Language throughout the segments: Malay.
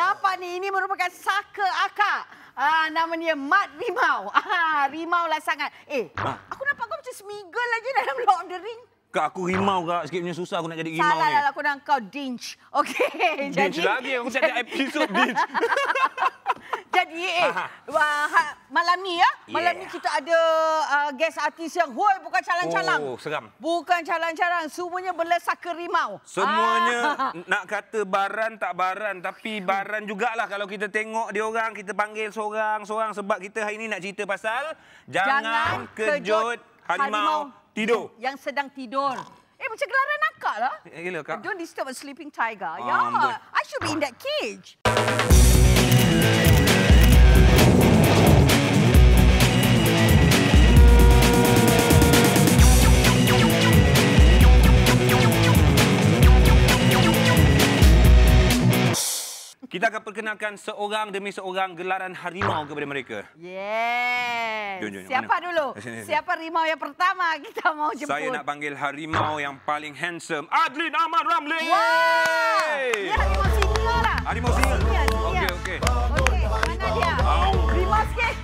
nampak ni, ini merupakan saka akak. Nama dia Mat Rimau. Rimau lah sangat. Aku nampak kau macam Smeagol aja dalam Lord of the Ring. Kak, aku rimau kak. Sikit punya susah aku nak jadi rimau ni. Salah lah aku nak kau Dinch. Okey. Dinch lagi. Aku cakap episod Dinch. Jadi, malam ni ya. Malam ni kita ada guest artis yang bukan calang-calang. Oh, seram. Bukan calang-calang. Semuanya bersaka rimau. Semuanya nak kata baran tak baran. Tapi baran jugalah kalau kita tengok dia orang. Kita panggil seorang-seorang sebab kita hari ni nak cerita pasal Jangan Kejut Harimau Tidur. Yang sedang tidur. Macam gelaran akak lah. Gila kak. Don't disturb a sleeping tiger. I should be in that cage. Kita akan perkenalkan seorang demi seorang gelaran harimau kepada mereka. Yes. Jom, siapa mana? dulu? Sini. Siapa rimau yang pertama kita mau jemput? Saya nak panggil harimau yang paling handsome, Adlin Ahmad Ramli. Wah! Dia harimau senior lah. Harimau senior? Okey. Okey, mana dia? Rimau sikit.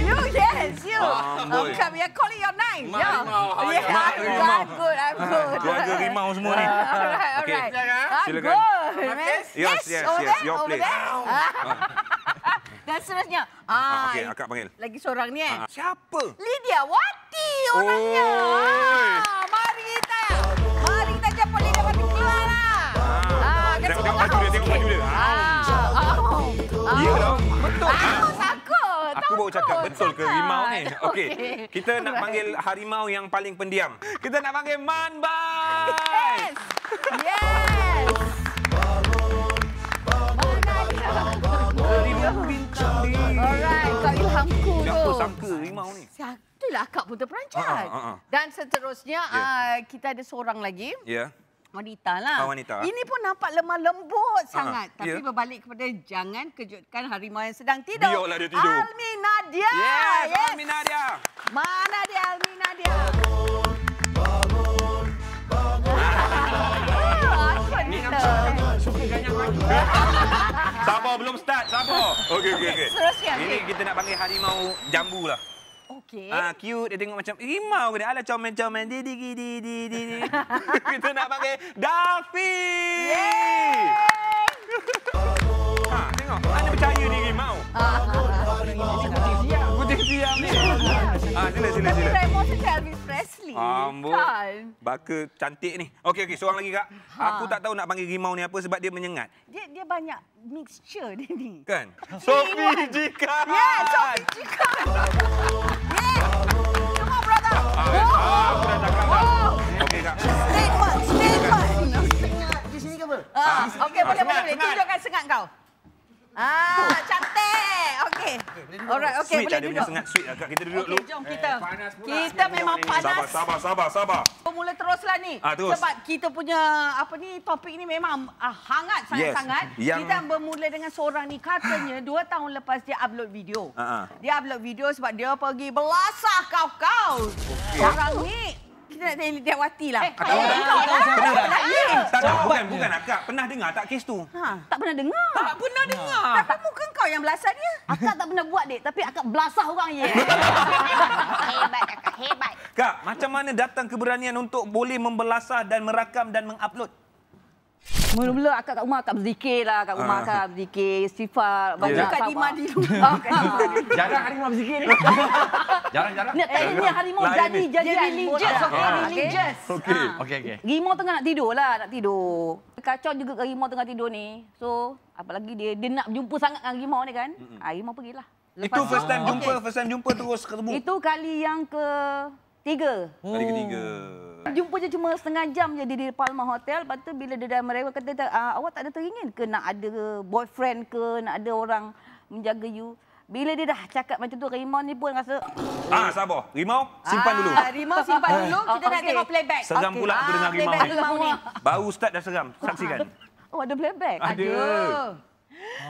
You, yes, you. Come here, calling your name. I'm good. Keluarga rimau semua ni. Alright. Silakan. Yes, your place. Dan seterusnya. Okey, akak panggil. Lagi seorang ni Siapa? Lydia Wati orangnya. Mari kita jemput Lydia Wati keluar lah. Tengok baju dia. Ya lah, betul. Aku baru cakap betul ke rimau ni. Okey, kita nak panggil harimau yang paling pendiam. Kita nak panggil Man Bai. Yes. Rimau bintang ni. Alright, kau ilhamku tu. Siapa sangka rimau ni? Itulah akak pun terperancat. Dan seterusnya kita ada seorang lagi. Ya. Wanita lah. Wanita. Ini pun nampak lemah lembut sangat. Tapi berbalik kepada jangan kejutkan harimau yang sedang tidur. Biarlah dia tidur. Almi Nadia. Yes. Almi Nadia. Mana dia Almi Nadia? Ni suka ganyak baju. Sabar, belum start. Sabar. Okey. Seterusnya. Ini kita nak panggil harimau jambu lah. Okey. Cute. Dia tengok macam rimau ke dia. Alah comel-comel. Di. Kita nak panggil Dafi. Tengok. Anda percaya ni rimau? Kucing siam ni. Sila. Tapi Raymond suka Elvis Presley. Kan? Baka cantik ni. Okey. Seorang lagi kak. Aku tak tahu nak panggil rimau ni apa sebab dia menyengat. Dia banyak mixture dia ni. Kan? Sophie Jikan. Ya, Sophie Jikan. Semua brother. Aku dah cakap dah. Okey kak. Straight one. Sengat di sini ke apa? Okey, boleh. Tunjukkan sengat kau. Cantik. Okey. Alright, okey, boleh Ada duduk. punya sengat sweet kak. Kita duduk dulu. Okey, jom kita memang panas. Sabar. Mula teruslah ni. Terus. Sebab kita punya topik ni memang hangat sangat-sangat. Yes. Kita bermula dengan seorang ni katanya 2 tahun lepas dia upload video. Dia upload video sebab dia pergi belasah kau. Orang ni kita nak tanya Lydia Wati lah. Bukan akak. Pernah dengar tak kes tu? Tak pernah dengar. Tak pernah dengar. Tapi muka kau yang belasah dia. Akak tak pernah buat, Dek. Tapi akak belasah orang je. Hebat, Akak. Hebat. Kak, macam mana datang keberanian untuk boleh membelasah dan merakam dan mengupload? Mula-mula akak kat rumah akak berzikir lah. Kat rumah akak berzikir, istighfar. Bukan Dima di rumah. Jarang harimau berzikir ni. Jarang. Ni harimau jadi religious. Okey. Rimau tengah nak tidur. Kacau juga rimau tengah tidur ni. So, apalagi dia nak berjumpa sangat dengan rimau ni kan. Rimau pergilah. Itu first time jumpa terus ketemu? Itu kali yang ketiga. Kali ketiga. Jumpa je cuma setengah jam je di Palma Hotel. Lepas tu bila dia dah mereka kata, awak tak ada teringin ke nak ada boyfriend ke, nak ada orang menjaga you. Bila dia dah cakap macam tu, rimau ni pun rasa... Sabar. Rimau, simpan dulu. Rimau simpan dulu, kita nak tengok playback. Seram pula aku dengar rimau ni. Rimau ni. Baru start dah seram. Saksikan. Oh, ada playback? Ada.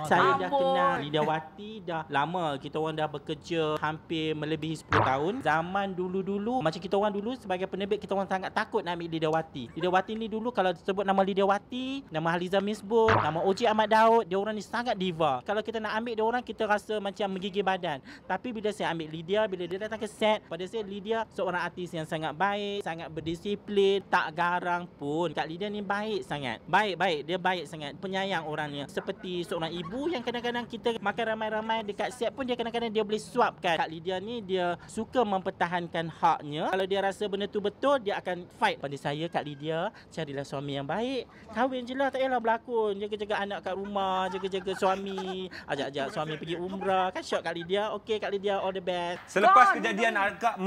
Saya dah kenal Lydia Wati dah lama. Kita orang dah bekerja hampir melebihi 10 tahun. Zaman dulu-dulu, macam kita orang dulu sebagai penerbit, kita orang sangat takut nak ambil Lydia Wati. Lydia Wati ni dulu kalau sebut nama Lydia Wati, nama Haliza Misbun, nama Oji Ahmad Daud, dia orang ni sangat diva. Kalau kita nak ambil dia orang, kita rasa macam menggigil badan. Tapi bila saya ambil Lydia, bila dia datang ke set, pada saya Lydia seorang artis yang sangat baik, sangat berdisiplin, tak garang pun. Kak Lydia ni baik sangat. Baik, dia baik sangat. Penyayang orangnya. Seperti seorang ibu yang kadang-kadang kita makan ramai-ramai dekat set pun dia kadang-kadang dia boleh suapkan. Kak Lydia ni dia suka mempertahankan haknya. Kalau dia rasa benda tu betul, dia akan fight. Pada saya, Kak Lydia, carilah suami yang baik. Kahwin je lah, tak payahlah berlakon. Jaga-jaga anak kat rumah, jaga-jaga suami. Ajak-ajak suami pergi umrah. Kan syok Kak Lydia. Okey Kak Lydia, all the best. Selepas kejadian Alka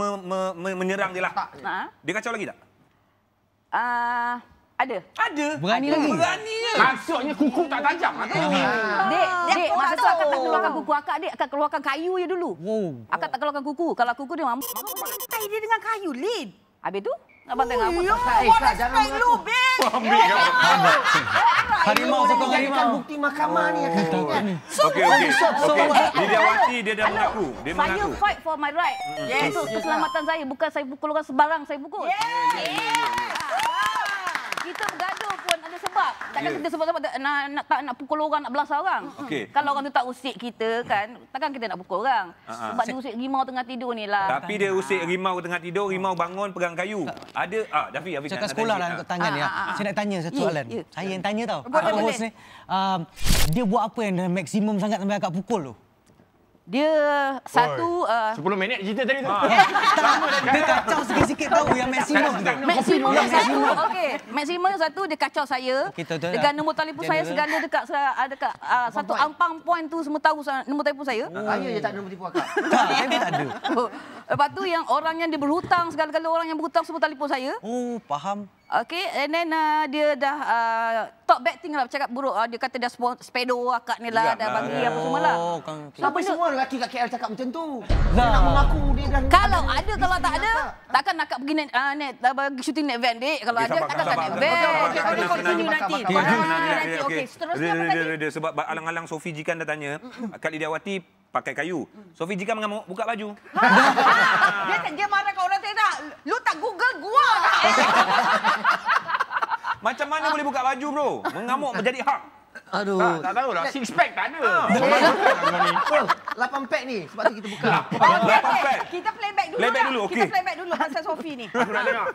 menyerang dia lah. Dia kacau lagi tak? Ada. Berani lagi. Maksudnya kuku tak tajam. Dek, masa tu akak tak keluarkan kuku akak, dek. Akak keluarkan kayu je dulu. Akak tak keluarkan kuku. Kalau kuku dia mampu. Bantai dia dengan kayu, Lin. Habis tu, abang tengok apa? Kak, jangan lu, Ben. Harimau sokong harimau. Bukti mahkamah ni. Okey. Lydia Wati dia dah mengaku. Dia Saya mengaku. fight for my right. Untuk keselamatan saya. Bukan saya pukul orang sebarang saya pukul. Kita bergaduh pun ada sebab. Takkan kita sebab nak pukul orang, nak belasah orang. Kalau orang tu tak usik kita kan, takkan kita nak pukul orang. Sebab dia usik rimau tengah tidur ni lah. Tapi dia usik rimau tengah tidur, rimau bangun pegang kayu. Ada Dafi Cakap sekolah lah untuk tanya ni. Saya nak tanya satu soalan. Saya yang tanya tau. Apa host ni? Dia buat apa yang dah maksimum sangat sampai akak pukul tu? Dia satu... 10 minit cerita tadi tu. Dia kacau sikit-sikit tahu yang maksimum tu. Maksimum satu, okey. Maksimum satu dia kacau saya. Dengan nombor telefon saya segala dekat satu ampang point tu semua tahu nombor telefon saya. Saya je tak ada nombor tipu akak. Tak, saya pun tak ada. Lepas tu yang orang yang dia berhutang, segala-gala orang yang berhutang semua telefon saya. Oh, faham. Okey, and then dia dah talk bad thing lah, cakap buruk. Dia kata dah spedo akak ni lah, dah bagi apa semua lah. Tapi semua lelaki kat KL cakap macam tu. Dia nak mengaku dia dah... Kalau ada, kalau tak ada, takkan akak pergi bagi syuting naik van, dek. Kalau ada, takkan tak naik van. Kita continue nanti. Okey, seterusnya apa tadi? Sebab alang-alang Sofi Jikan dah tanya, Kak Lydia Wati pakai kayu. Sofi Jikan mengamuk, buka baju. Dia marah kat orang tak. Lu tak Google gua tak? Macam mana boleh buka baju, bro? Mengamuk menjadi hak. Aduh. Tak tahu lah. Six pack tak ada. 8 pack ni. Sebab tu kita buka. Kita playback dulu. Playback dulu, okey. Kita playback dulu pasal Sofi ni. Aku nak tengok.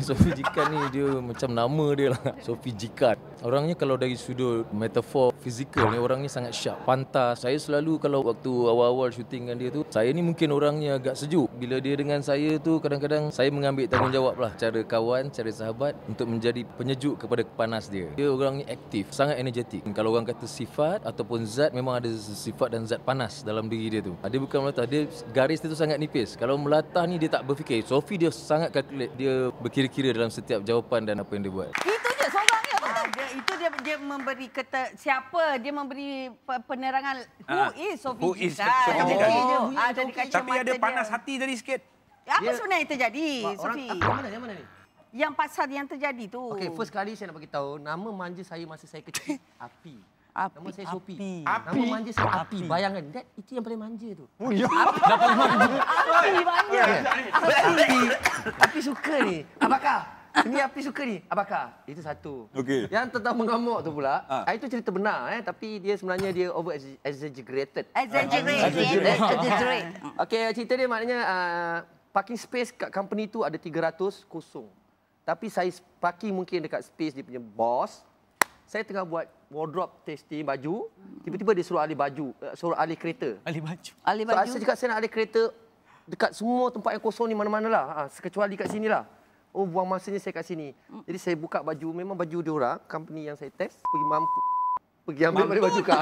Sofi Jikan ni dia macam nama dia lah. Sofi Jikan. Orangnya kalau dari sudut metafor fizikal ni orangnya sangat sharp, pantas. Saya selalu kalau waktu awal-awal syuting dengan dia tu, saya ni mungkin orangnya agak sejuk. Bila dia dengan saya tu kadang-kadang saya mengambil tanggungjawab lah, cara kawan, cara sahabat untuk menjadi penyejuk kepada panas dia. Dia orangnya aktif, sangat energetik. Kalau orang kata sifat ataupun zat, memang ada sifat dan zat panas dalam diri dia tu. Dia bukan melatah, dia garis dia tu sangat nipis. Kalau melatah ni dia tak berfikir. Sofi dia sangat calculate, dia berkira-kira dalam setiap jawapan dan apa yang dia buat. Itu je seorang ni. Itu dia memberi siapa dia memberi penerangan who is Sofi Jikan. Tapi ada panas hati tadi sikit. Apa sebenarnya yang terjadi, Sofi? Yang mana ni? Yang pasal yang terjadi tu. Okey, first kali saya nak bagi tahu, nama manja saya masa saya kecil Api. Nama saya Sophie. Nama manja saya Api. Bayangkan, itu yang paling manja tu. Oh ya. Api manja. Api suka ni. Apakah? Ini Api suka ni. Apakah? Itu satu. Okey. Yang tentang mengamuk tu pula, itu cerita benar tapi dia sebenarnya dia over exaggerated. Okey, cerita dia maknanya parking space kat company tu ada 300 kosong. Tapi saya parking mungkin dekat space dia punya bos. Saya tengah buat wardrobe testing baju. Tiba-tiba dia suruh alih baju, suruh alih kereta. Alih baju. Alih baju. So, saya cakap saya nak alih kereta dekat semua tempat yang kosong ni mana-mana lah. Kecuali kat sini lah. Oh, buang masanya saya kat sini. Jadi saya buka baju, memang baju dia orang, company yang saya test, pergi ambil baju kau.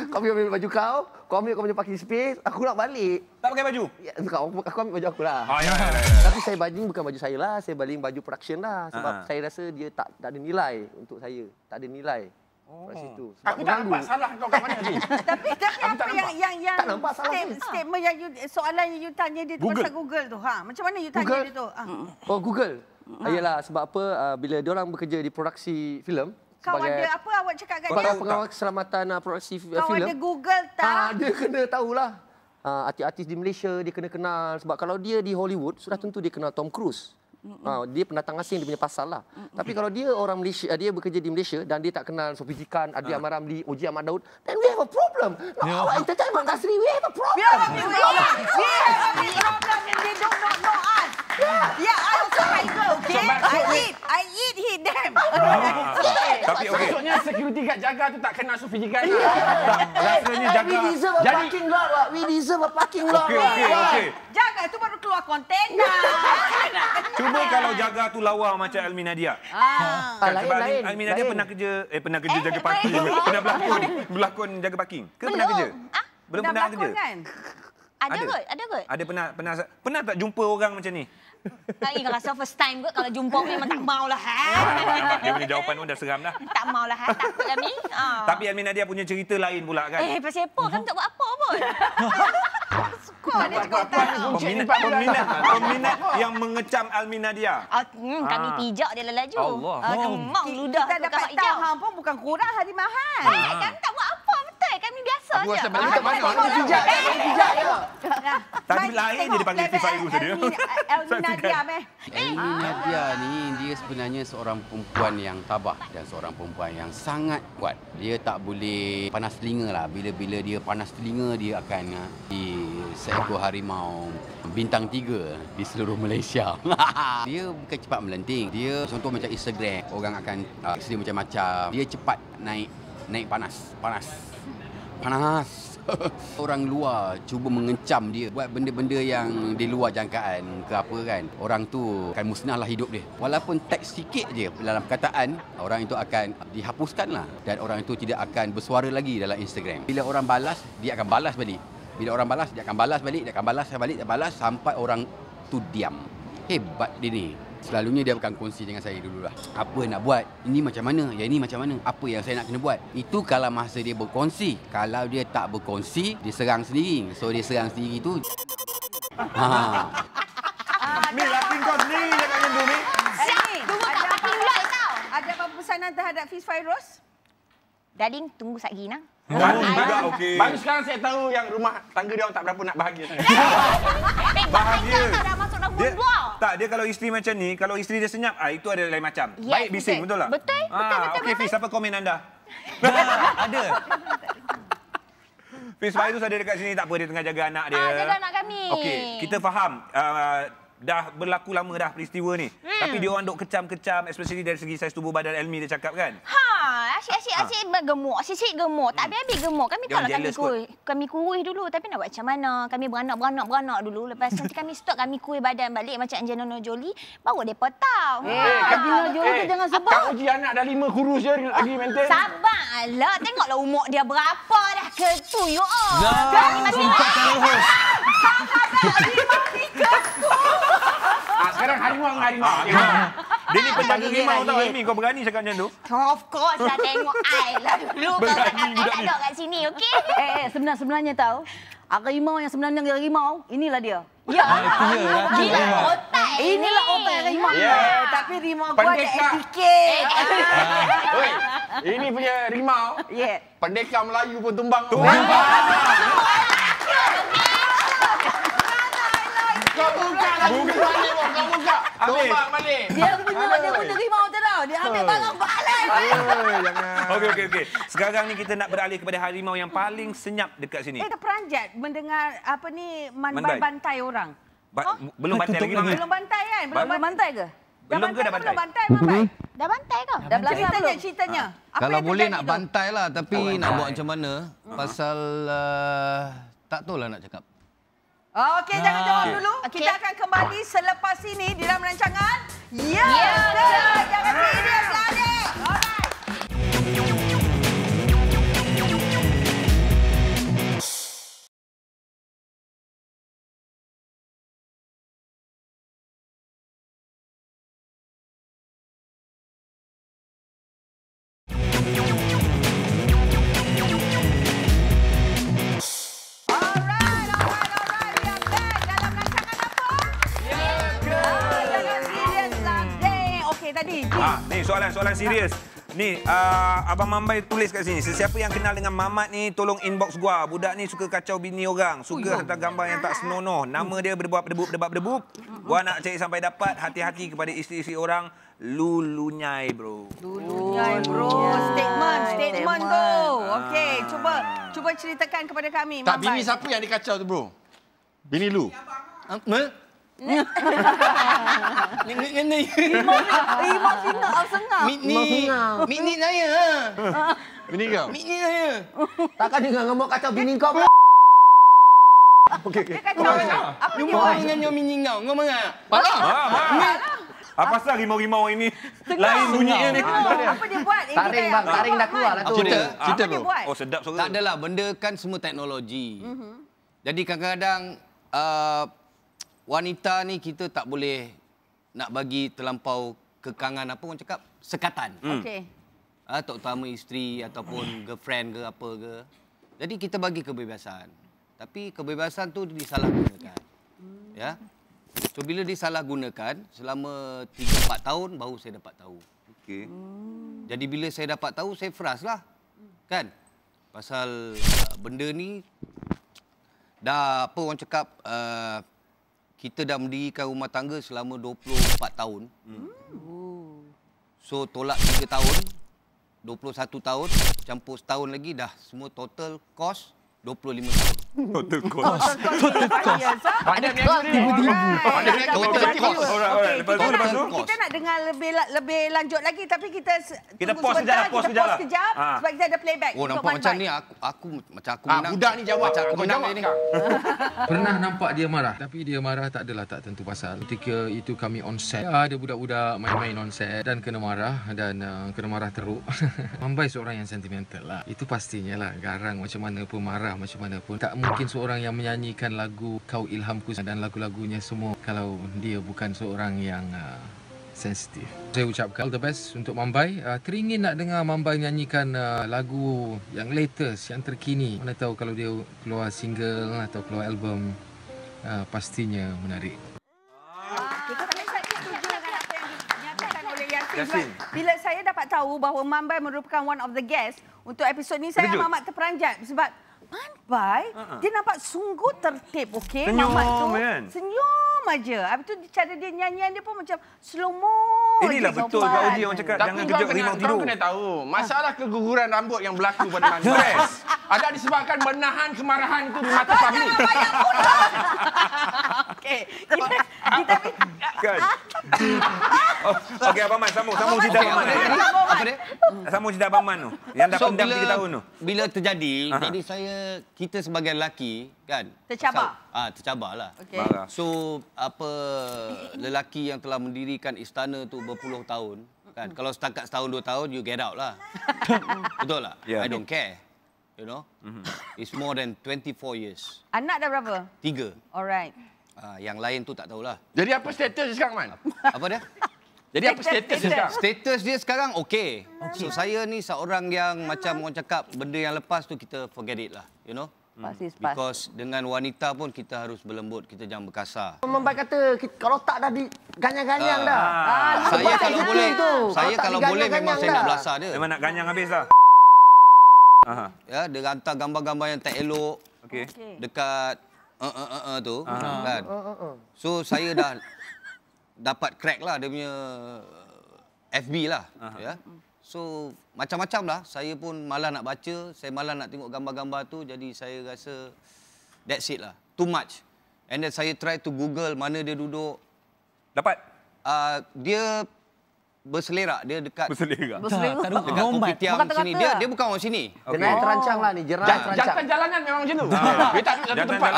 Kau ambil baju kau, kau ambil kau punya parking space, aku nak balik. Tak pakai baju? Ya, aku ambil baju aku lah. Tapi saya baling bukan baju saya lah, saya baling baju production lah. Sebab saya rasa dia tak ada nilai untuk saya. Tak ada nilai. Kat situ. Aku tak nampak salah kau kat mana ni. Tapi apa yang tak nampak salah statement yang soalan yang you tanya dia tu pasal Google tu. Macam mana you tanya dia tu? Oh, Google. Yalah, sebab apa bila dia orang bekerja di produksi filem, Kau ada apa awak cakap kat dia? Kepala Pengawal Keselamatan Produksi Filem. Kau ada Google tak? Dia kena tahulah. Artis-artis di Malaysia dia kena kenal. Sebab kalau dia di Hollywood, sudah tentu dia kenal Tom Cruise. Dia pendatang asing, dia punya pasal lah. Tapi kalau dia orang Malaysia, dia bekerja di Malaysia dan dia tak kenal Sophie Jikan, Adi Ahmad Ramli, Oji Ahmad Daud, then we have a problem. No, our entertainment industry, we have a problem. We have a problem and they don't know us. Yeah, I also like her, okay? I eat them. Tapi okey. Maksudnya security guard jaga tu tak kenal Sophie Jikan. Rasanya jaga. We deserve a parking lot, Pak. We deserve a parking lot. Okey. Jaga tu baru keluar kontena. Cuba kalau jaga tu lawa macam Elmi Nadia. Sebab Elmi Nadia pernah kerja jaga parking. Pernah berlakon jaga parking. Ke pernah kerja? Belum pernah kerja. Ada kot. Ada pernah tak jumpa orang macam ni? Ingat rasa first time kot kalau jumpa memang tak maulah. Dia punya jawapan pun dah seram dah. Tak maulah, takut kami. Tapi Elmi Nadia punya cerita lain pula kan? Pasal apa? Kami tak buat apa pun. Suka dia cakap tak. Peminat yang mengecam Elmi Nadia. Kami pijak dia lah laju. Allah. Kemang ludah Kita dapat tahu hang pun bukan kurang hari mahal. Kami tak buat apa betul. Kami biasa je. Aku balik kat mana? Pijak je. Tadi lain je dipanggil Steve Airuz dia. Elmi Nadia meh. Elmi Nadia ni dia sebenarnya seorang perempuan yang tabah dan seorang perempuan yang sangat kuat. Dia tak boleh panas telinga lah. Bila-bila dia panas telinga, dia akan di seekor harimau bintang 3 di seluruh Malaysia. Dia bukan cepat melenting. Dia contoh macam Instagram, orang akan dia macam-macam. Dia cepat naik panas. Orang luar cuba mengecam dia, buat benda-benda yang di luar jangkaan ke apa kan. Orang tu akan musnahlah hidup dia. Walaupun teks sikit je dalam perkataan, orang itu akan dihapuskan lah. Dan orang itu tidak akan bersuara lagi dalam Instagram. Bila orang balas, dia akan balas balik. Bila orang balas, dia akan balas balik, dia akan balas sampai orang tu diam. Hebat dia ni. Selalunya dia akan kongsi dengan saya dululah. Apa nak buat? Ini macam mana? Yang ini macam mana? Apa yang saya nak kena buat? Itu kalau masa dia berkongsi. Kalau dia tak berkongsi, dia serang sendiri. So dia serang sendiri tu. Mi, laki kau sendiri jangan nyentuh ni. Tunggu kat parking lot tau. Ada apa pesanan terhadap Fiz Fairuz? Dading, tunggu satgi nak. Okey. Baru sekarang saya tahu yang rumah tangga dia orang tak berapa nak bahagia. Bahagia. Tak dah masuk dalam luar. Tak, dia kalau isteri macam ni, kalau isteri dia senyap, itu ada lain macam. Yes, Baik bising, betul tak? Betul. Okey, Fiz, apa komen anda? Ada. Fiz Fairuz ada dekat sini, tak apa, dia tengah jaga anak dia. Jaga anak kami. Okey, kita faham. Dah berlaku lama dah peristiwa ni. Tapi dia orang duk kecam-kecam, especially dari segi saiz tubuh badan Elmi dia cakap kan. Asyik gemuk. Asyik gemuk. Tak habis-habis gemuk. Kami tahu lah kami kurus dulu. Tapi nak buat macam mana? Kami beranak dulu. Lepas nanti kami stop, kami kurus badan balik macam Angelina Jolie. Baru mereka tahu. Angelina Jolie tu jangan sebut. Kak uji anak dah 5 kurus je lagi maintain. Sabarlah. Tengoklah umur dia berapa dah ke tu. Ya Allah. Kami masih host. Sekarang harimau. Dia ni penjaga rimau tau, Elmi. Kau berani cakap macam tu? Of course lah, tengok I lah dulu. Kalau tak ada kat sini, okey? Sebenarnya tahu, harimau yang sebenarnya harimau, inilah dia. Ya. Gila otak. Inilah otak harimau. Tapi rimau gua ada etiket. Oi, ini punya rimau. Pendekar Melayu pun tumbang. Kau buka. Tumbang balik. Dia punya rimau tu tau. Dia ambil barang balik. Okey. Sekarang ni kita nak beralih kepada harimau yang paling senyap dekat sini. Tak peranjat mendengar apa ni bantai orang. Belum bantai lagi bang. Belum bantai kan? Belum bantai ke? Belum ke dah bantai? Belum bantai, Mamai. Dah bantai ke? Dah belasah ceritanya. Kalau boleh nak bantai lah, tapi nak buat macam mana? Pasal tak tahu lah nak cakap. Okey, jangan jawab dulu. Kita akan kembali selepas ini di dalam rancangan. Ya, jangan serius lah, adik. Ni soalan serius. Ni, Abang Mambai tulis kat sini. Sesiapa yang kenal dengan Mamat ni, tolong inbox gua. Budak ni suka kacau bini orang. Suka hantar gambar yang tak senonoh. Nama dia berdebup-debup. Gua nak cari sampai dapat. Hati-hati kepada isteri-isteri orang. Lulunyai, bro. Lulunyai, bro. Statement tu. Okey, cuba ceritakan kepada kami, Tak, Mambai. bini siapa yang dikacau tu, bro? Bini lu? Imam singap sengap. Mini saya. Bini kau? Mini saya. Takkan dengar ngomong kacau bini kau. Okey. Dia kacau apa dia buat? Dengan mini kau. Ngomong ah. Apa pasal rimau-rimau ini? Lain bunyinya ni. Apa dia buat? Taring bang, taring dah keluar lah tu. Cerita Apa dia bro. buat? Oh, sedap suara. Tak adalah, benda kan semua teknologi. Jadi kadang-kadang wanita ni kita tak boleh nak bagi terlampau kekangan apa orang cakap sekatan. Okey. Terutama isteri ataupun girlfriend ke apa ke. Jadi kita bagi kebebasan. Tapi kebebasan tu disalahgunakan. Ya. So bila disalahgunakan selama 3-4 tahun baru saya dapat tahu. Okey. Jadi bila saya dapat tahu saya frust lah. Kan? Pasal benda ni dah apa orang cakap kita dah mendirikan rumah tangga selama 24 tahun. So tolak 3 tahun, 21 tahun, campur setahun lagi dah semua total cost 25 tahun. Total cost. Pandai berniaga dia. Pandai berniaga. Total cost. Alright. Lepas tu? Kita nak dengar lebih lanjut lagi tapi kita pause kejap. Pause kejap sebab kita ada playback. Oh, nampak macam ni aku macam aku menang. Budak ni jawab. Macam aku menang ni. Pernah nampak dia marah. Tapi dia marah tak adalah tak tentu pasal. Ketika itu kami on set. Ada budak-budak main-main on set dan kena marah. Dan kena marah teruk. Mambai seorang yang sentimental lah. Itu pastinya lah. Garang macam mana pun, marah macam mana pun. Tak mungkin seorang yang menyanyikan lagu Kau Ilhamku dan lagu-lagunya semua kalau dia bukan seorang yang sensitif. Saya ucapkan all the best untuk Mambai. Teringin nak dengar Mambai menyanyikan lagu yang latest, yang terkini. Mana tahu kalau dia keluar single atau keluar album, pastinya menarik. Yasin. Bila saya dapat tahu bahawa Mambai merupakan one of the guest untuk episod ni, saya amat terperanjat sebab Mambai dia nampak sungguh tertib, okey? Mamat tu senyum aja. Habis tu cara dia nyanyian dia pun macam slow mo. Inilah betul Kak Oji orang cakap jangan kejut rimau tidur. Kau kena tahu, masalah keguguran rambut yang berlaku pada Mambai ada disebabkan menahan kemarahan itu di mata publik. Okey. Kita kan. Okey Abang Man, sambung cerita Abang Man. Apa dia? Sambung cerita Abang Man tu. Yang dah pendam 3 tahun tu. Bila terjadi, jadi kita sebagai lelaki kan tercabar. Tercabarlah. Okay. So apa lelaki yang telah mendirikan istana tu berpuluh tahun kan. Kalau setakat setahun 2 tahun you get out lah. Betul tak? Yeah. I don't care. You know? It's more than 24 years. Anak dah berapa? 3. Alright. Yang lain tu tak tahulah. Jadi apa status dia sekarang, Man? Apa dia? Jadi apa status dia sekarang? Status dia sekarang okey. So saya ni seorang yang macam orang cakap benda yang lepas tu kita forget it lah. You know? Because dengan wanita pun kita harus berlembut, kita jangan berkasar. Mambai kata kalau tak dah diganyang-ganyang dah. Saya kalau boleh saya kalau boleh memang saya nak belasah dia. Memang nak ganyang habis lah. Ya, dia hantar gambar-gambar yang tak elok. Okey. Dekat tu kan. So saya dah dapat crack lah dia punya FB lah ya. So macam-macam lah. Saya pun malas nak baca, saya malas nak tengok gambar-gambar tu, jadi saya rasa that's it lah. Too much. And then saya try to Google mana dia duduk. Dapat? Dia berselerak, dia dekat berselerak. Dekat kopitiam sini. Dia bukan orang sini. Kena terancang lah ni, terancang. Jantan jalanan memang macam tu. Dia tak duduk satu tempat.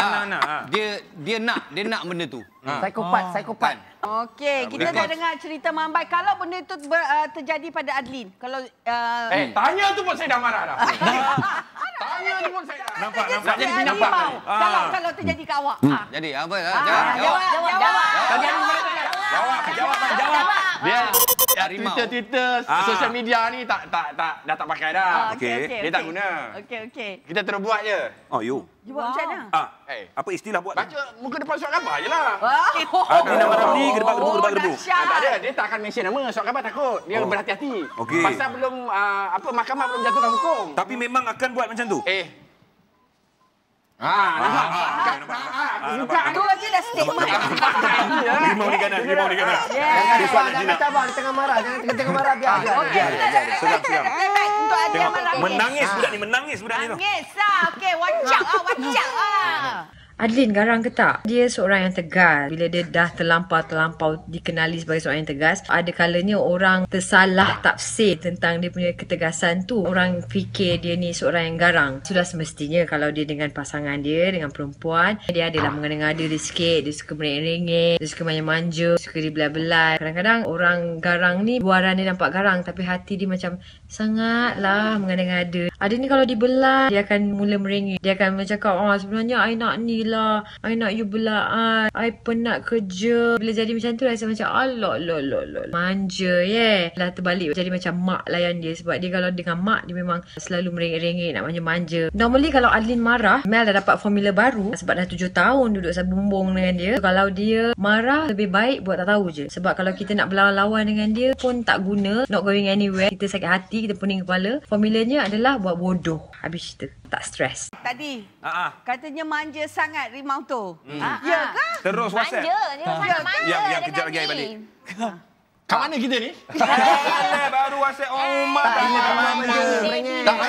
Dia nak benda tu. Psikopat. Okey, kita dah dengar cerita Mambai. Kalau benda itu terjadi pada Adlin, kalau tanya tu pun saya dah marah dah. Tanya tu pun saya dah. Nampak. Kalau terjadi kat awak. Jadi apa? Jawab. Jawab. Biar harimau. Twitter, sosial media ni dah tak pakai dah. Okey. Dia tak guna. Okey. Kita terus buat je. Oh, you. You buat macam mana? Apa istilah buat? Baca muka depan surat khabar je lah. Adli nama Ramli, gedebak-gedebuk. Tak ada, dia tak akan mention nama. Surat khabar takut. Dia berhati-hati. Okey. Pasal belum, mahkamah belum jatuhkan hukum. Tapi memang akan buat macam tu? Nampak? Buka tu aja dah statement. Limau di kanan. Jangan cabar, dia tengah marah. Jangan tengah marah, biar. Seram. Untuk Adli menangis. Menangis budak ni tu. Nangis lah. Okey, wacak lah. Adlin garang ke tak? Dia seorang yang tegas. Bila dia dah terlampau dikenali sebagai seorang yang tegas, ada kalanya orang tersalah tafsir tentang dia punya ketegasan tu. Orang fikir dia ni seorang yang garang. Sudah semestinya kalau dia dengan pasangan dia, dengan perempuan, dia adalah mengada-ngada dia sikit. Dia suka merengek-rengek, dia suka manja-manja, suka dibelai-belai. Kadang-kadang orang garang ni, luaran dia nampak garang tapi hati dia macam sangatlah mengada-ngada. Ada ni kalau dibelai, dia akan mula merengek. Dia akan cakap, sebenarnya I nak ni lah, I nak you belaan, I penat kerja. Bila jadi macam tu rasa macam alok manja lah terbalik jadi macam mak layan dia. Sebab dia kalau dengan mak dia memang selalu merengek-rengek, nak manja-manja. Normally kalau Adlin marah, Mel dah dapat formula baru sebab dah 7 tahun duduk sebumbung dengan dia. Kalau dia marah, lebih baik buat tak tahu je. Sebab kalau kita nak berlawan-lawan dengan dia pun tak guna, not going anywhere. Kita sakit hati, kita pening kepala. Formulanya adalah buat bodoh. Habis cerita, tak stres. Tadi katanya manja sangat rimau tu. Ya ke? Terus WhatsApp. Manja. Yang kejap lagi I balik. Kat mana kita ni? Baru WhatsApp Omar. Tak,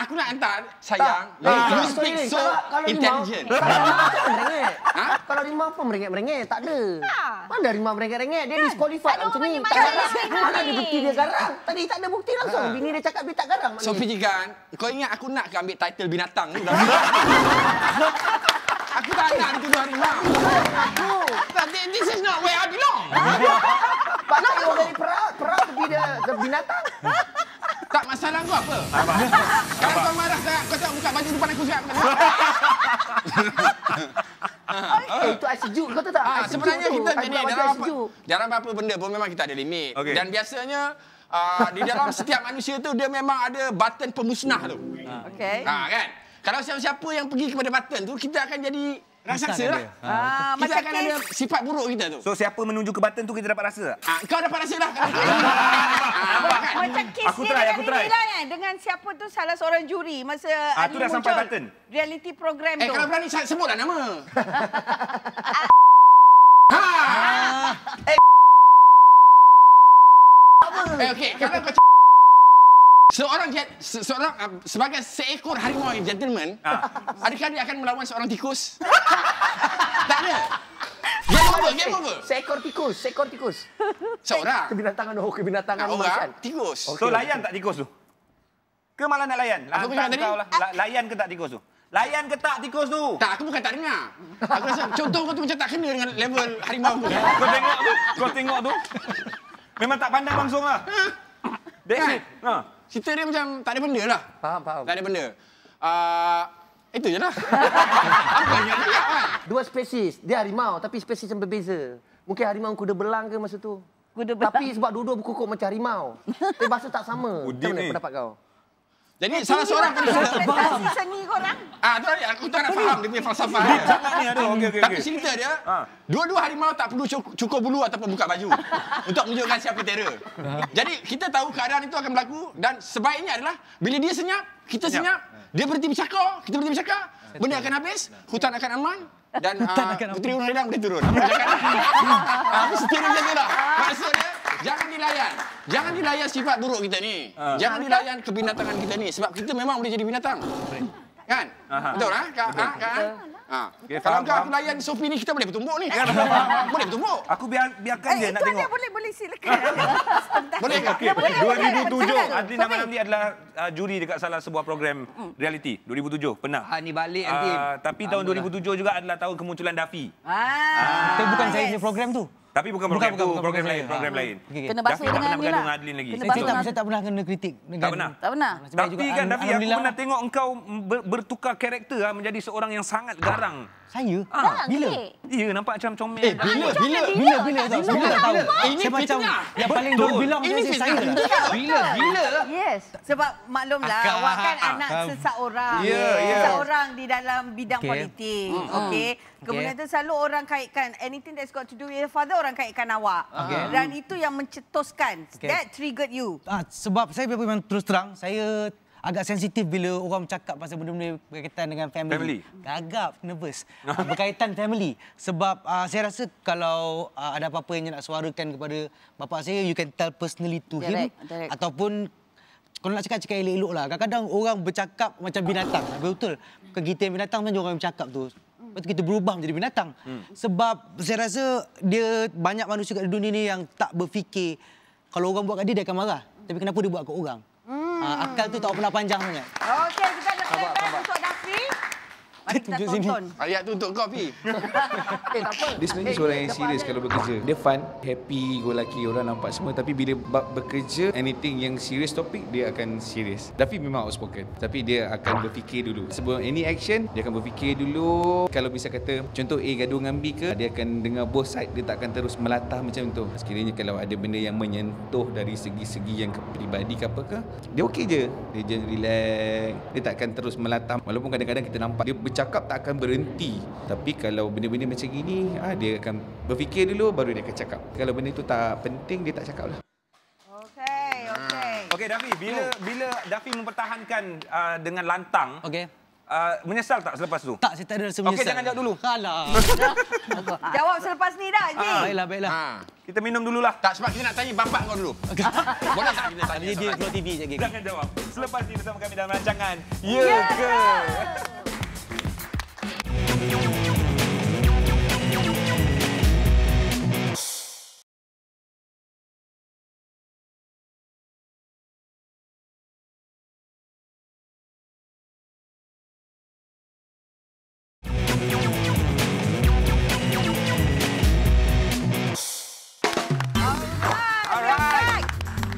aku nak hantar sayang. You speak so intelligent. Kalau rimau apa merengek-merengek? Tak ada. Mana rimau merengek-rengek? Dia disqualified macam ni. Mana ada bukti dia garang? Tadi tak ada bukti langsung. Bini dia cakap dia tak garang. Sophie Jikan, kau ingat aku nak ke ambil title binatang tu? Aku tak nak dituduh harimau. This is not where I belong. Pak nak orang dari perak pergi dia ke binatang. Tak, masalah kau apa? Kalau kau marah sangat, kau tak buka baju depan aku sangat. Itu air sejuk, kau tahu tak? Sebenarnya kita jadi dalam apa benda pun memang kita ada limit. Dan biasanya di dalam setiap manusia tu dia memang ada button pemusnah tu. Kan? Kalau siapa-siapa yang pergi kepada button tu, kita akan jadi raksasa lah. Kita akan ada sifat buruk kita tu. So siapa menuju ke button tu kita dapat rasa tak? Kau dapat rasa lah. Macam kes dia dengan dengan siapa tu salah seorang juri masa tu dah sampai button. Reality program tu. Kalau berani sebutlah nama. Okey, kalau kau seorang sebagai seekor harimau gentleman, adakah dia akan melawan seorang tikus? Tak ada. Game over. Seekor tikus. Seorang. Kebinetangan orang tikus. So layan tak tikus tu? Ke malah nak layan? Apa kau tadi? Layan ke tak tikus tu? Layan ke tak tikus tu? Tak, aku bukan tak dengar. Aku rasa contoh kau tu macam tak kena dengan level harimau tu. Kau tengok tu. Memang tak pandang langsung lah. That's it. Cerita dia macam tak ada benda lah. Faham. Tak ada benda. Itu je lah. Apa yang dia kan? Dua spesies. Dia harimau tapi spesies yang berbeza. Mungkin harimau kuda belang ke masa tu. Kuda belang. Tapi sebab dua-dua berkukuk macam harimau. Tapi bahasa tak sama. Macam mana pendapat kau? Jadi salah seorang pun seni korang. Aku tak nak faham dia punya falsafah. Tapi cerita dia, dua-dua harimau tak perlu cukur bulu ataupun buka baju untuk menunjukkan siapa terror. Jadi kita tahu keadaan itu akan berlaku dan sebaiknya adalah bila dia senyap, kita senyap, dia berhenti bercakap, kita berhenti bercakap, benda akan habis, hutan akan aman dan Puteri Undang boleh turun. Apa setia dia macam tu lah. Maksudnya Jangan dilayan sifat buruk kita ni. Jangan dilayan kebinatangan kita ni. Sebab kita memang boleh jadi binatang. Kan? Betul lah? Kalau aku layan Sophie ni, kita boleh bertumbuk ni. Boleh bertumbuk. Aku biarkan dia nak tengok. Boleh silakan. Boleh ke? 2007, Adli Nama Ramli adalah juri dekat salah sebuah program reality. 2007, pernah. Ni balik nanti. Tapi tahun 2007 juga adalah tahun kemunculan Daffy. Itu bukan saya punya program tu. Tapi bukan program itu, program lain, program lain. Kena basuh dengan ni lah. Adlin lagi. Saya tak pernah kena kritik. Tak pernah? Tak pernah. Tapi kan Dafi, aku pernah tengok engkau bertukar karakter menjadi seorang yang sangat garang. Saya? Bila? Ya, nampak macam comel. Bila tahu. Saya macam yang paling berbilang saya. Bila. Yes. Sebab maklumlah awak kan anak seseorang. Seseorang di dalam bidang politik. Okey. Kemudian tu selalu orang kaitkan anything that's got to do with your father, orang kaitkan awak. Dan itu yang mencetuskan. That triggered you. Sebab saya memang terus terang, saya agak sensitif bila orang bercakap pasal benda-benda berkaitan dengan family. Agak nervous. Berkaitan family. Sebab saya rasa kalau ada apa-apa yang nak suarakan kepada bapa saya, you can tell personally to him. Ataupun kalau nak cakap elok-elok lah. Kadang-kadang orang bercakap macam binatang. Betul. Kita yang binatang macam orang bercakap tu. Lepas tu kita berubah menjadi binatang. Sebab saya rasa dia banyak manusia kat dunia ni yang tak berfikir kalau orang buat kat dia akan marah. Tapi kenapa dia buat kat orang? Akal tu tak pernah panjang sangat. Okey, kita ada playback untuk Dafi. Mari kita tonton. Ayat tu untuk kau, Pi. Tak apa. Dia sebenarnya seorang yang serius kalau bekerja. Dia fun, happy, go lucky, orang nampak semua. Tapi bila bekerja, anything yang serius topik, dia akan serius. Dafi memang outspoken. Tapi dia akan berfikir dulu. Sebelum any action, dia akan berfikir dulu. Kalau bisa kata, contoh A gaduh dengan B ke, dia akan dengar both side. Dia tak akan terus melatah macam tu. Sekiranya kalau ada benda yang menyentuh dari segi-segi yang peribadi ke apa ke, dia okey je. Dia jangan relax. Dia tak akan terus melatah. Walaupun kadang-kadang kita nampak dia bercakap tak akan berhenti. Tapi kalau benda-benda macam gini, dia akan berfikir dulu baru dia akan cakap. Kalau benda itu tak penting, dia tak cakap lah. Okey Dafi, bila Dafi mempertahankan dengan lantang, menyesal tak selepas tu? Tak, saya tak ada rasa menyesal. Okey, jangan jawab dulu. Kalah. Jawab selepas ni dah, Ji. Baiklah. Kita minum dululah. Tak, sebab kita nak tanya bapak kau dulu. Boleh tak kita tanya? Dia Flow TV je. Jangan jawab. Selepas ni bersama kami dalam rancangan Ya Ke?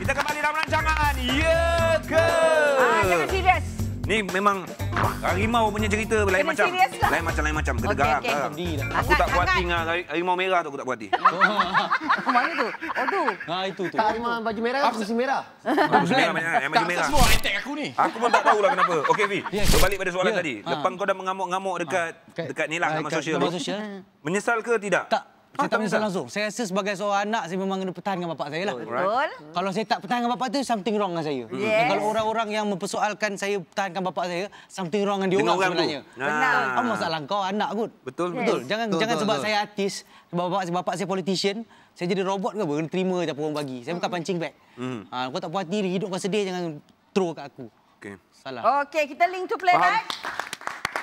Kita kembali dalam rancangan Ya Ke? Jangan serius. Ni memang harimau punya cerita lain macam. Lain macam. Kena garang. Aku tak puas hati dengan harimau merah tu, aku tak puas hati. Mana tu? Oh tu. Itu tu. Harimau baju merah ke kursi merah? Kursi merah banyak. Yang baju merah. Tak semua attack aku ni. Aku pun tak tahulah kenapa. Okey Vi, berbalik pada soalan tadi. Lepas kau dah mengamuk-ngamuk dekat ni lah nama sosial tu. Menyesal ke tidak? Tak. Saya tak menyesal langsung. Saya rasa sebagai seorang anak, saya memang kena pertahankan bapak saya lah. Betul. Kalau saya tak pertahankan bapak tu, something wrong dengan saya. Dan kalau orang-orang yang mempersoalkan saya pertahankan bapak saya, something wrong dengan dia orang sebenarnya. Benar. Apa masalah kau anak kot? Betul. Jangan sebab saya artis, bapak saya politician, saya jadi robot ke apa? Kena terima je apa orang bagi. Saya bukan pancing bag. Kau tak puas hati, hidup kau sedih, jangan throw kat aku. Salah. Okey, kita link to playback.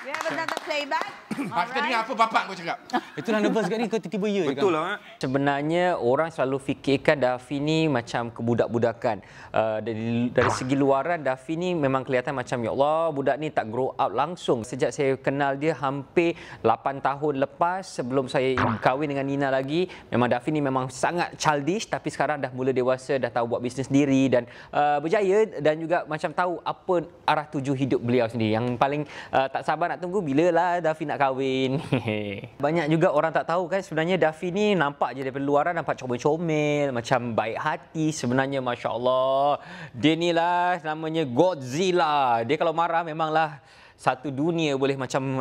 We have another playback. Kita dengar apa bapak kau cakap. Itulah nervous kat ni, kau tiba-tiba ya. Betul lah. Sebenarnya orang selalu fikirkan Dafi ni macam kebudak-budakan. Dari segi luaran, Dafi ni memang kelihatan macam, ya Allah, budak ni tak grow up langsung. Sejak saya kenal dia hampir 8 tahun lepas, sebelum saya kahwin dengan Nina lagi, memang Dafi ni memang sangat childish, tapi sekarang dah mula dewasa, dah tahu buat bisnes sendiri dan berjaya, dan juga macam tahu apa arah tuju hidup beliau sendiri. Yang paling tak sabar nak tunggu bilalah Dafi nak kahwin. Banyak juga orang tak tahu kan, sebenarnya Dafi ni nampak je daripada luaran nampak comel-comel, macam baik hati. Sebenarnya Masya Allah, dia ni lah namanya Godzilla. Dia kalau marah memanglah satu dunia boleh macam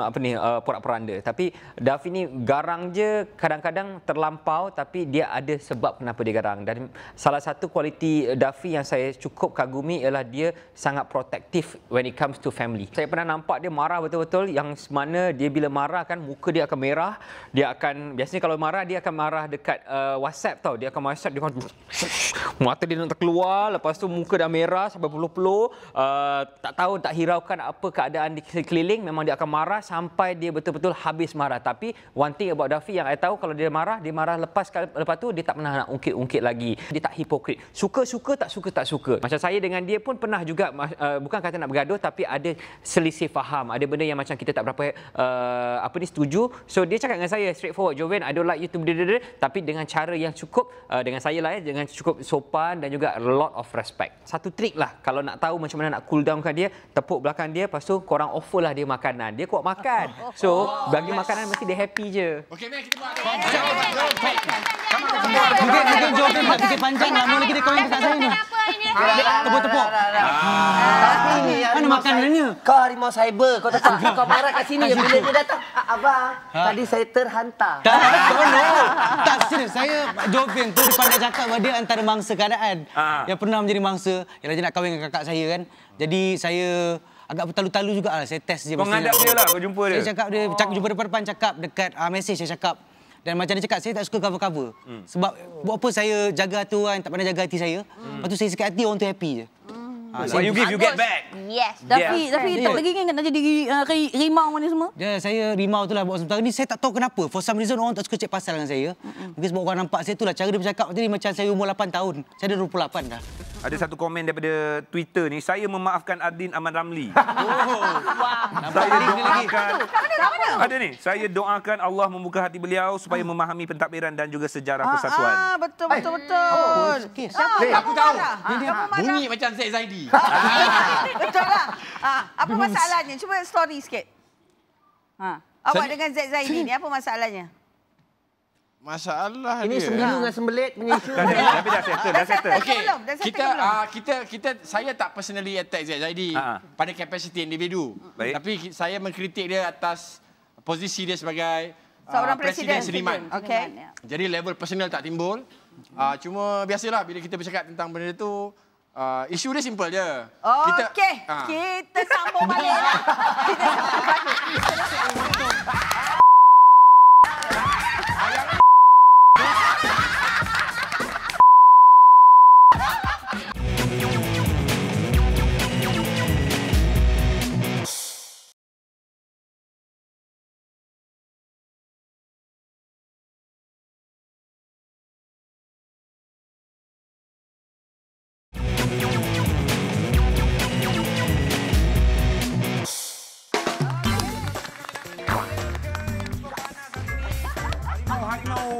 porak-poranda. Tapi Dafi ni garang je, kadang-kadang terlampau, tapi dia ada sebab kenapa dia garang. Dan salah satu kualiti Dafi yang saya cukup kagumi ialah dia sangat protektif when it comes to family. Saya pernah nampak dia marah betul-betul, yang mana dia bila marah kan muka dia akan merah. Dia akan, biasanya kalau marah dia akan marah dekat WhatsApp tau. Dia akan WhatsApp, dia akan mata dia nak terkeluar, lepas tu muka dah merah sampai peluh-peluh. Tak tahu, tak hiraukan apa keadaan di di sekeliling memang dia akan marah sampai dia betul-betul habis marah. Tapi one thing about Daffy yang saya tahu, kalau dia marah lepas tu dia tak pernah nak ungkit-ungkit lagi. Dia tak hipokrit. Suka-suka, tak suka tak suka. Macam saya dengan dia pun pernah juga, bukan kata nak bergaduh, tapi ada selisih faham. Ada benda yang macam kita tak berapa setuju. So dia cakap dengan saya straightforward, Joven, I don't like you to tapi dengan cara yang cukup dengan saya lah dengan cukup sopan dan juga a lot of respect. Satu trik lah kalau nak tahu macam mana nak cool downkan dia, tepuk belakang dia, lepas tu korang offer lah dia makanan. Dia kuat makan. So bagi makanan mesti dia happy je. Okey, Mek, kita buat. Mungkin Joven nak fikir panjang, lama lagi dia komen dekat saya ni. Tepuk-tepuk. Mana makanannya? Kau harimau cyber. Kau tak tahu kau marah kat sini. Bila dia datang, abang, tadi saya terhantar. Tak, serius. Saya Joven tu dia pandai cakap bahawa dia antara mangsa keadaan. Yang pernah menjadi mangsa, yang lagi nak kahwin dengan kakak saya kan. Jadi saya agak bertalu-talu jugalah. Saya test je. Kau ngadap dia lah, kau jumpa dia. Saya cakap dia, jumpa depan-depan cakap dekat mesej saya cakap. Dan macam dia cakap, saya tak suka cover-cover. Sebab buat apa saya jaga hati orang, tak pernah jaga hati saya. Lepas tu saya sakit hati, orang tu happy je. What you give, you get back. Yes. Tapi tak lagi ingat nak jadi rimau ni semua? Ya, saya rimau tu lah buat sebentar ni. Saya tak tahu kenapa. For some reason orang tak suka cek pasal dengan saya. Mungkin sebab orang nampak saya tu lah. Cara dia bercakap tadi macam saya umur 8 tahun. Saya dah 28 dah. Ada satu komen daripada Twitter ni, saya memaafkan Adin Ahmad Ramli. Saya doakan. Ada ni, saya doakan Allah membuka hati beliau supaya memahami pentadbiran dan juga sejarah persatuan. Betul. Aku tahu. Bunyi macam Zaid Zaidi. Betul lah. Apa masalahnya? Cuba story sikit. Awak dengan Zaid Zaidi ni apa masalahnya? Masalah ini dia. sembilu dengan sembelit punya isu. Tapi dah settle. Okey. Kita saya tak personally attack Zaidi pada kapasiti individu. Tapi saya mengkritik dia atas posisi dia sebagai seorang presiden seniman. Okey. Jadi level personal tak timbul. Cuma biasalah bila kita bercakap tentang benda itu, isu dia simple je. Okey. Kita sambung balik lah. Kita sambung balik.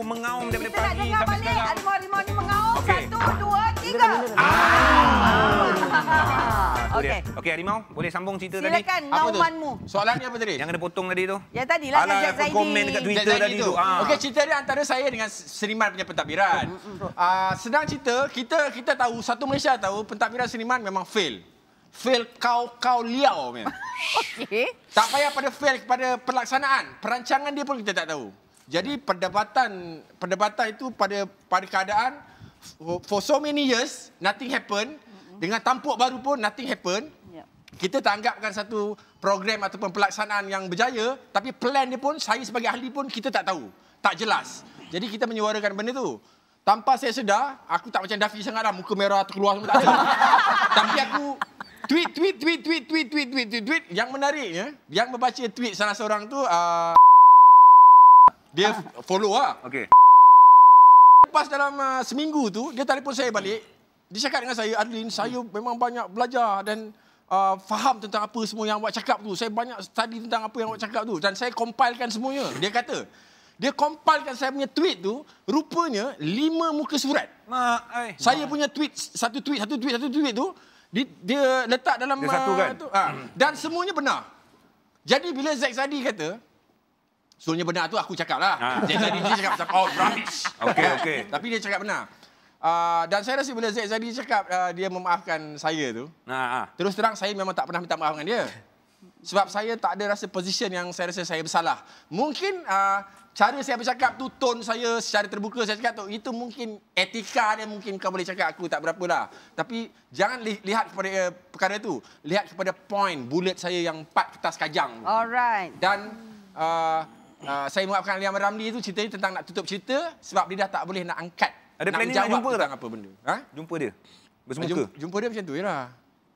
Mengaum daripada pagi sampai sekarang. Harimau ni mengaum. 1, 2, 3. Okey, Harimau, boleh sambung cerita tadi? Silakan ngaumanmu. Soalannya apa tadi? Yang kena potong tadi tu. Yang tadilah dengan Zaid Zaidi. Komen dekat Twitter tadi tu. Okey, cerita dia antara saya dengan seniman punya pentadbiran. Senang cerita, kita tahu, satu Malaysia tahu pentadbiran seniman memang fail. Fail kau liau man. Okey. Tak payah pada fail kepada pelaksanaan, perancangan dia pun kita tak tahu. Jadi perdebatan itu pada keadaan for so many years nothing happen, dengan tampuk baru pun nothing happen. Kita tak anggapkan satu program ataupun pelaksanaan yang berjaya, tapi plan dia pun saya sebagai ahli pun kita tak tahu, tak jelas. Jadi kita menyuarakan benda tu. Tanpa saya sedar, aku tak macam Daffy sangatlah, muka merah terkeluar semua tak ada. Tapi aku tweet. Yang menariknya, yang membaca tweet salah seorang tu dia follow lah. Okey. Lepas dalam seminggu tu, dia telefon saya balik. Dia cakap dengan saya, Adlin, saya memang banyak belajar dan faham tentang apa semua yang awak cakap tu. Saya banyak study tentang apa yang awak cakap tu. Dan saya compilekan semuanya. Dia kata, dia compilekan saya punya tweet tu, rupanya 5 muka surat. Saya punya tweet, satu tweet tu, dia letak dalam... Dia satu kan? Dan semuanya benar. Jadi bila Zaid Zaidi kata, semuanya benar tu aku cakap lah. Zaid Zaidi dia cakap, oh rubbish. Okey. Tapi dia cakap benar. Dan saya rasa bila Zaid Zaidi cakap dia memaafkan saya tu, terus terang saya memang tak pernah minta maaf dengan dia. Sebab saya tak ada rasa position yang saya rasa saya bersalah. Mungkin cara saya bercakap tu, tone saya secara terbuka saya cakap tu, itu mungkin etika dia, mungkin kau boleh cakap aku tak berapa lah. Tapi jangan lihat kepada perkara tu. Lihat kepada point, bullet saya yang 4 kertas kajang. Alright. Dan saya maafkan Ali Ahmad Ramli tu, ceritanya tentang nak tutup cerita sebab dia dah tak boleh nak angkat. Ada planning nak jumpa tak? Apa benda? Jumpa dia? Bersemuka? Jumpa dia macam tu je lah.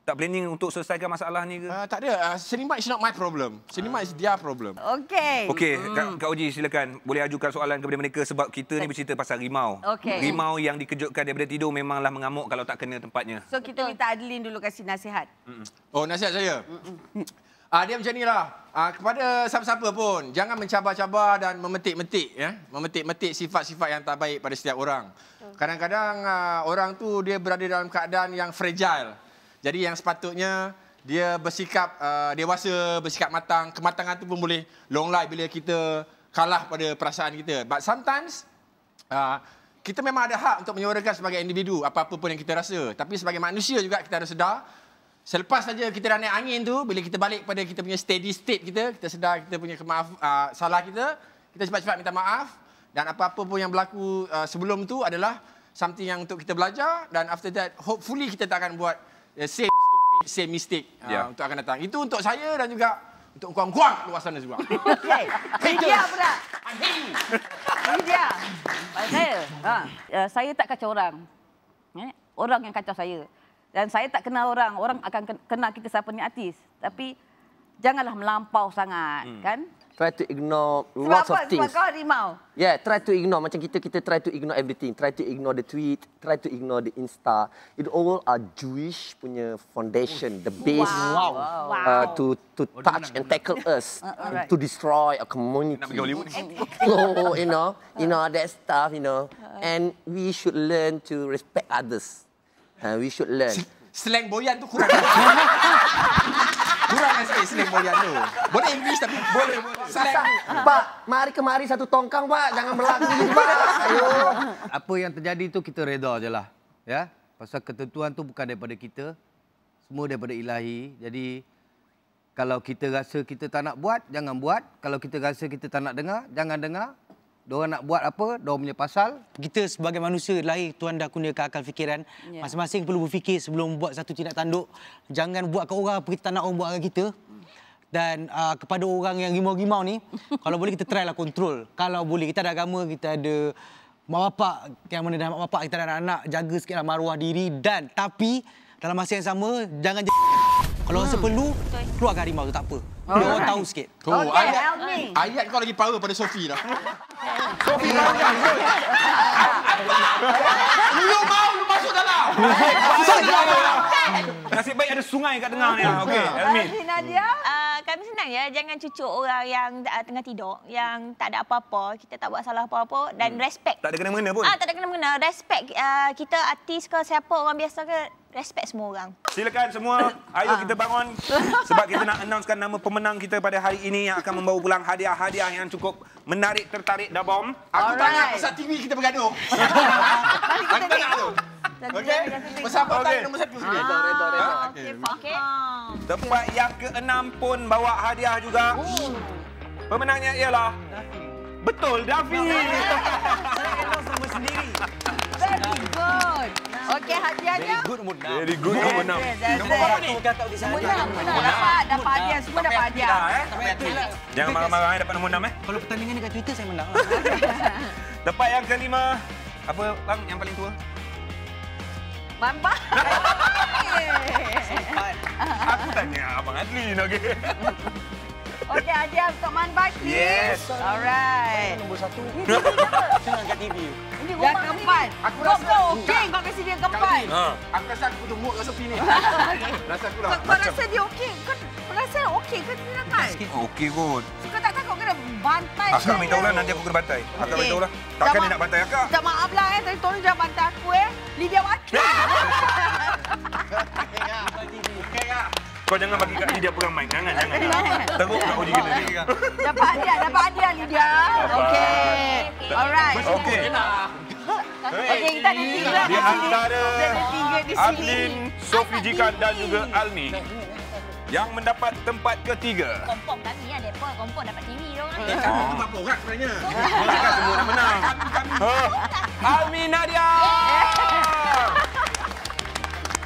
Tak planning untuk selesaikan masalah ni ke? Tak ada. Cinema is not my problem. Cinema is their problem. Okey. Okey, Kak Oji silakan. Boleh ajukan soalan kepada mereka sebab kita ni bercerita pasal rimau. Okey. Rimau yang dikejutkan daripada tidur memanglah mengamuk kalau tak kena tempatnya. So kita minta Adeline dulu kasih nasihat. Oh, nasihat saya? Dia macam inilah. Kepada siapa-siapa pun, jangan mencabar-cabar dan memetik-metik. Memetik-metik sifat-sifat yang tak baik pada setiap orang. Kadang-kadang orang tu dia berada dalam keadaan yang fragile. Jadi yang sepatutnya dia bersikap dewasa, bersikap matang. Kematangan tu pun boleh long life bila kita kalah pada perasaan kita. But sometimes kita memang ada hak untuk menyuarakan sebagai individu apa-apa pun yang kita rasa. Tapi sebagai manusia juga kita harus sedar. Selepas saja kita dah naik angin tu, bila kita balik pada kita punya steady state kita sedar kita punya salah kita cepat-cepat minta maaf. Dan apa-apa pun yang berlaku sebelum tu adalah something yang untuk kita belajar. Dan after that, hopefully kita tak akan buat same stupid, same mistake untuk akan datang. Itu untuk saya dan juga untuk kuang-kuang luar sana juga. Okey. Lydia pula. Lydia. Saya tak kacau orang. Orang yang kacau saya. Dan saya tak kenal orang. Orang akan kenal kita siapa ni artis. Tapi janganlah melampau sangat, kan? Try to ignore lots of things. Sebab kau harimau. Yeah, try to ignore. Macam kita try to ignore everything. Try to ignore the tweet. Try to ignore the Insta. It all are Jewish punya foundation, the base to touch and tackle us, to destroy a community. So you know that stuff. And we should learn to respect others. We should learn. Slang boyan tu kurang. Kurang sikit slang boyan tu. Boleh English tapi boleh. Pak, mari kemari satu tongkang, Pak. Jangan berlaku gitu, Pak. Ayo. Apa yang terjadi tu kita reda je lah. Ya? Pasal ketentuan tu bukan daripada kita. Semua daripada ilahi. Jadi, kalau kita rasa kita tak nak buat, jangan buat. Kalau kita rasa kita tak nak dengar, jangan dengar. Diorang nak buat apa, diorang punya pasal. Kita sebagai manusia lahir, Tuhan dah kurniakan akal fikiran. Masing-masing perlu berfikir sebelum buat satu tindak tanduk. Jangan buat ke orang apa kita tak nak orang buat dengan kita. Dan kepada orang yang rimau-rimau ni, kalau boleh kita try lah kontrol. Kalau boleh, kita ada agama, kita ada mak bapak, yang mana dah mak bapak, kita ada anak-anak, jaga sikitlah maruah diri. Dan tapi, dalam masa yang sama, jangan kalau rasa perlu, keluarkan harimau tu tak apa. Biar orang tahu sikit. Ayat kau lagi power pada Sophie dah. Sophie banyak. Lu masuk dalam. Nasib baik ada sungai kat tengah ni. Okey, Elmi. Nadia? Kami senang ya, jangan cucuk orang yang tengah tidur, yang tak ada apa-apa, kita tak buat salah apa-apa dan respect. Tak ada kena-mengena pun. Tak ada kena-mengena, respect kita artis ke siapa orang biasa ke, respect semua orang. Silakan semua, ayo kita bangun sebab kita nak announcekan nama pemenang kita pada hari ini yang akan membawa pulang hadiah-hadiah yang cukup menarik, tertarik dah bom. Aku tak nak pasal TV kita bergaduh. Aku tak nak tu. Okey. Persahabatan nombor 1 sikit. Okey. Tempat yang ke-6 pun bawa hadiah juga. Pemenangnya ialah betul, Dafi. Saya announce nama sendiri. Very good. Okey, hadiahnya. Very good nombor 6. Nombor berapa ni? Dapat hadiah, semua dapat hadiah. Jangan marah-marah dapat nombor 6 Kalau pertandingan dekat Twitter saya menang. Tempat yang ke-5. Apa bang yang paling tua? Mampak. Aku tanya Abang Adlin, okey. Okey, hadiah untuk Man Baki. Yes. Alright. Nombor 1. Senang kat TV. Ini yang keempat. Aku rasa okey kau kasi dia keempat. Aku rasa aku putus mood dengan Sophie ni. Rasa aku lah. Kau rasa dia okey? Kau rasa okey ke tidak kan? Okey kot. Kau tak takut kena bantai? Akak minta ulang nanti aku kena bantai. Akak minta ulang. Takkan dia nak bantai akak? Minta maaf lah tadi tolong jangan bantai aku Lydia Wati. Kau jangan bagi Kak Lydia pegang mic. Jangan. Teruk Kak Oji kena. Dapat hadiah Lydia. Okey. Alright. Okey. Okey, kita ada 3. Di antara di sini. Adlin, Sophie Jikan dan juga Almi yang mendapat tempat ketiga. Kompok kami ya, depa kompok dapat TV dia orang. Kami tu berapa orang sebenarnya? Kita semua nak menang. Almi Nadia.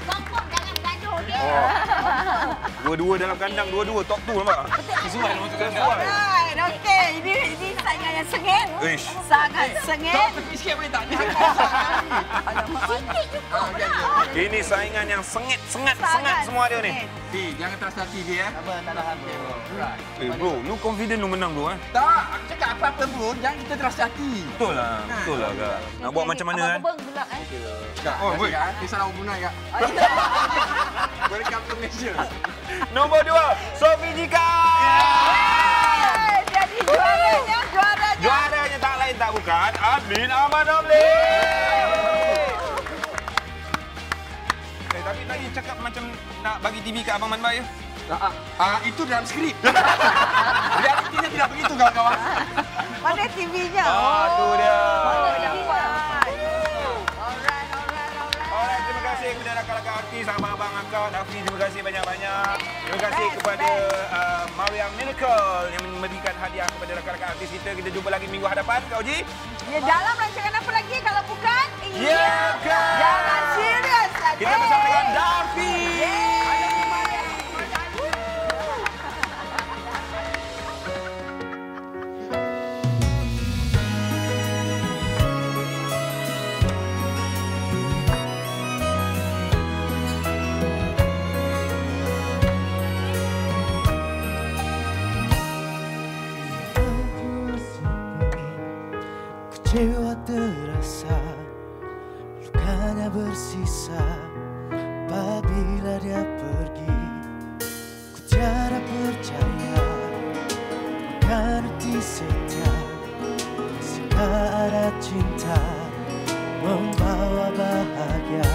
Kompok jangan gaduh okey. Dua-dua dalam kandang, dua-dua top 2 nampak. Alright. Okey, ini saingan yang Sangat sengit. Sangat sengit. Kau tepi sikit boleh tak? Ni hanya Sikit juga. Ini saingan yang sengit sengat semua dia ni. Jangan terasa hati dia. Tak ada hati. Bro, lu confident lu menang bro Tak, aku cakap apa-apa bro, jangan kita terasa hati. Betul lah kak. Nak buat macam mana kan? Abang gelak kan? Oh, boy. Ni salah hubungan kak. Welcome to Malaysia. Nombor 2, Sophie Jika. Jadi juaranya. Juaranya tak lain tak bukan Admin Ahmad Ramli. Tapi tadi cakap macam nak bagi TV kat Abang Manbai ya? Itu dalam skrip. Realitinya tidak begitu kawan-kawan. Mana TV-nya? Tu dia. Mana TV-nya? Alright, terima kasih kepada rakan-rakan artis, abang-abang akak, Dafi, terima kasih banyak-banyak. Terima kasih kepada Mariam Miracle yang memberikan hadiah kepada rakan-rakan artis kita. Kita jumpa lagi minggu hadapan, Kak Oji. Ya, dalam rancangan apa lagi kalau bukan? Ya kan? Jangan serius. Kita bersama dengan Dafi. Kecewa terasa, lukanya bersisa apabila dia pergi. Ku tiada percaya akan arti setia, jika ada cinta membawa bahagia.